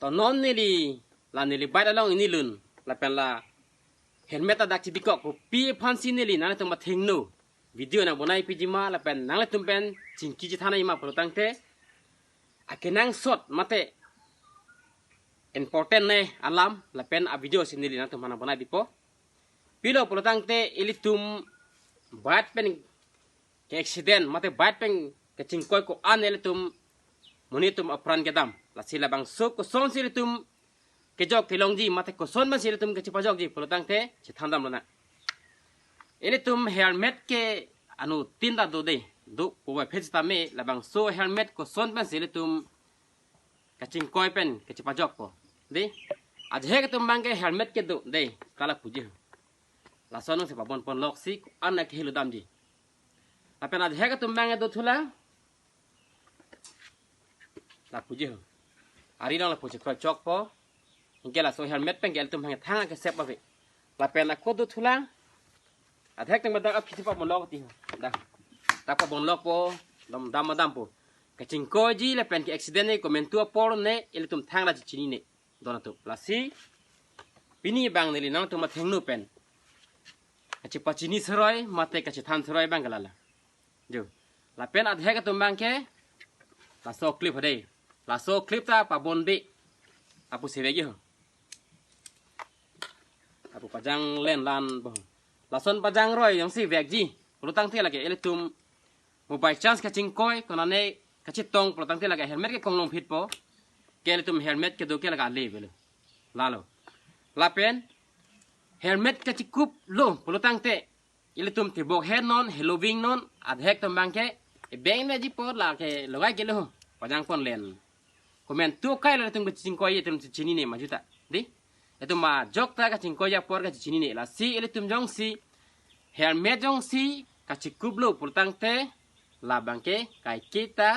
ตอนนอนนี่ลีลานี่ลีใบละล่องนี่ลุนลาเป็นลาเห็นเมตาดักจิบิกอกปีพันซีนี่ลีนั่นต้องมาทิ้งนูวิดีโอนังบนไอพีจิมาลาเป็นนั่งเลยตุ้มเป็นจิงกิจิธานามาพลุตั้งเตะอาเกนังสดมาเตะ important เนี่ยอัลลัมลาเป็นวิดีโอสินี่ลีนั่นตุ้มมันบนไอพีโปปีโลพลุตั้งเตะอิลิตุ้มบาดเป็นke accident mate bait peng ke cingkoi ko an ele tum monitum apran ke dam la sila bang so ko son sila tum ke jok ke longji mate ko son ma sila tum ke chipajok ji polotang te che thandam lona ele tum helmet ke anu tinda do de do po ba phesta me la bang so helmet ko son ban sila tum ke cingkoi pen ke chipajok po de aj he ke tum bang ke helmet ke do de kala puji la sonong se babon pon lok si an na ke helu dam ji apa nak hek tu bang itu thula la puji ho ari dong la puji ko chok po ingela so helmet peng gel tum hang thang ke sep ba ve la pen na ko tu thula a hek teng badak aphi pa bon lok ti da ta pa bon lok po dam dam po ke ching ko ji la pen ke accident ne ko men tu por ne el tum thang la chini ne don tu la si pini bang ne li nang tu ma theng nu pen a chi pa chini sroi mate ka chi than sroi bang gala la jo la pen ad hek tu bang ke la so clip hade la so clip ta pa bon bi apu se ve yo apu pajang len lan bo la son pajang roi yang si vek ji pelutang te lage eletum mobile chance ka chingkoi kona ne ka chitong pelutang te lage helmet ke konglong phit po ke eletum helmet ke do ke laga le belo la lo la pen helmet ka chikup lo pelutang te iletum tibok head non heloving non ad hek tambang ke beng me ji por la ke logai ke lo pajang pon len komen tu kai la tum chingkoi itum chini ne majuta di itu ma jok ta ka chingkoi ya por ka chini ne la si iletum jong si helmet jong si ka chikup lo pultang te la bangke kai kita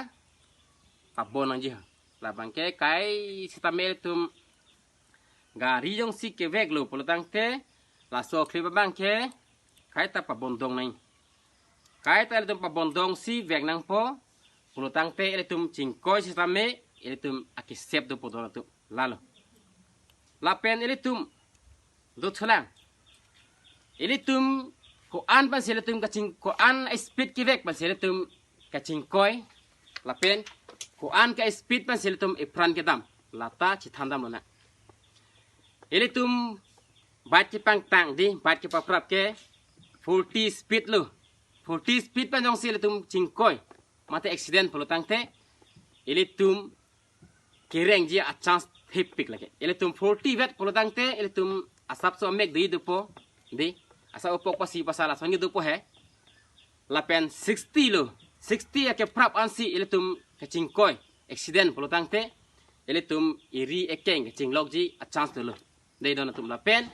abon anji la bangke kai sitamel tum gari jong si ke vek lo pultang te la so klip bangke kai ta pa bondong nai kai ta le tum pa bondong si vek nang po pulutang te le tum chingkoi si tame le tum akisep do podon tu lalo la pen le tum do thulang le tum ko an pa sele tum ka ching ko an speed ki vek pa sele tum ka chingkoi la pen ko an ka speed pa sele tum e pran ke dam la ta chi thandam na le tum bat ki pang tang di bat ki pa prap ke 40 speed lo 40 speed pa jong sila tum chingkoi mate accident pelutang te ile tum kereng ji a chance hepik lage ile tum 40 vet pelutang te ile tum asap so mek di dupo di asa opok pasi pasala songi dupo he la pen 60 lo 60 ke prap ansi ile tum ke chingkoi accident pelutang te ile tum iri ekeng ke chinglok ji a chance to lo dei don tum la pen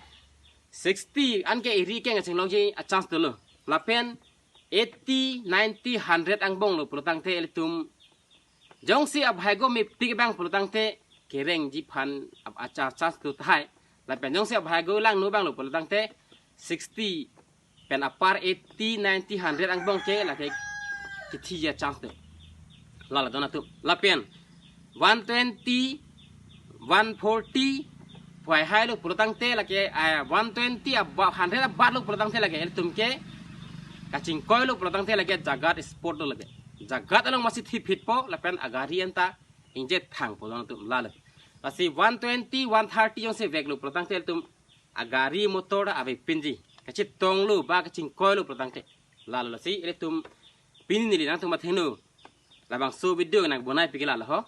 60 an ke iri ke ngaching longji a chance to lo la pen 80 90 100 ang bong lo pulutang te eletum jong si ab haigo mi pig bang pulutang te kereng ji phan ab acha chance to thai la pen jong si ab haigo lang no bang lo pulutang te 60 pen apar 80 90 100 ang bong ke la ke kithi ya chance to la dona tu la pen 120 140 Why high look pulutang te lagi 120 100 bat look pulutang te lagi tum ke kacing koi look pulutang te lagi jagat sport lo lagi jagat along masih hit po lapen agari enta injet thang pulutang tum lala masih 120 130 yang se vek look pulutang te tum agari motor ave pinji kacit tong lu ba kacing koi look pulutang te lala si ele tum pin ni nang tum mathenu labang so video nang bonai pikila lo ho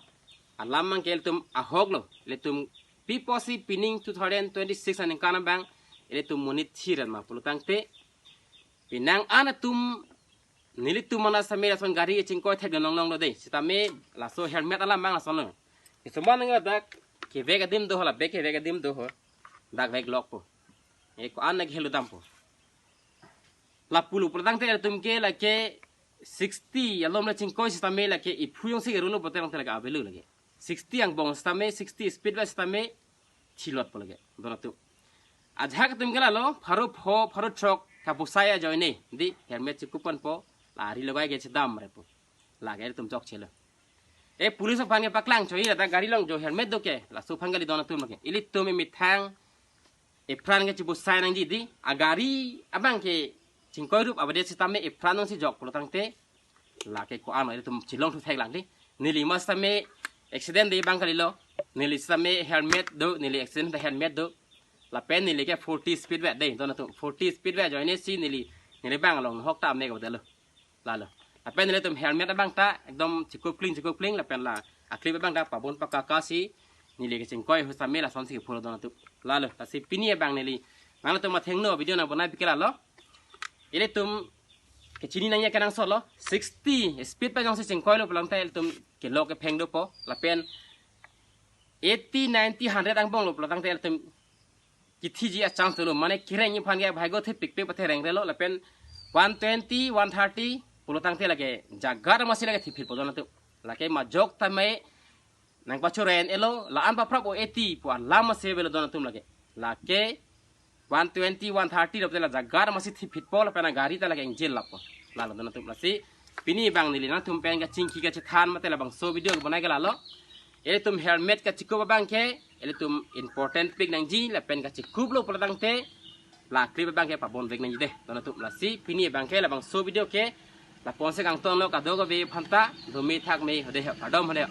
alam mang ke tum ahog lo ele tum Piposi pining 2026 aning kana bang ele tum monit thiran ma pulutang te pinang ana tum nilit tum mana samela son gari chingko the ganong long lo de sitame la so helmet ala mang la son lo isomban nga dak ke vega dim do hola beke vega dim do ho dak veg lok po e ko an nag helu dam po la pulu pulutang te tum ke la ke 60 alom la chingko sitame la ke ipuyong se runo potang te la avelu lagi 60 yang bong stame 60 speed ba stame chilot polage donatu ajhak tum gala lo pharo truck ka busaya joine di helmet chikupan po lari logai ge dam re po lage tum chok chelo police fan ke paklang choi la gari long jo helmet do ke la su phangali dona tum ke ili tum mi thang pran ke chibu sai nang di agari abang ke chingkoi rup abade sistame pran nong si jok polotang te la ke ko ama tum chilong thu thek lang di nili mas tame accident de bang kali lo nili sistame helmet do nili accident de helmet do la pen nili ke 40 speed wa de dona tum 40 speed wa joine si nili bang long hok ta me ko de lo la lo pen nili tum helmet abang ta ekdom chikup kling la pen la akli bang da pabon pakaka si nili ke chingkoi hu same la son si phulo dona tu la lo ta si pini bang nili nang tum ma thengno video na bonai pikela lo ile tum ke chini nanya kanang solo 60 speed pa jong si chingkoi lo pelang tai tum ke lo ke pheng do po la pen 80 90 100 ang bong lo pelang tai tum kithi ji a chance lo mane kireng ni phan ge bhai go the pik pik pa the reng re lo la pen 120 130 pulotang te lage jagar masih lage thipit podon tu lage ma jok tamai nang pachuren elo la am pa prap o 80 pu la ma se belo don tum lage lage 120 130 lo la jagar masih thipit pol pena gari ta lage engine lap la lo don tum la si pini bang nili na tum pen ga chingki ga chan mate la bang so video banai ga la lo ele tum helmet ka chiko bang ke ele tum important pik nang ji la pen ga chikup lo pulotang te la clip bang ke pa bon vek nang ji de don tum la si pini bang ke la bang so video ke la ponse kang tong lo ka do go be phanta do mi thak me hode ha dom hode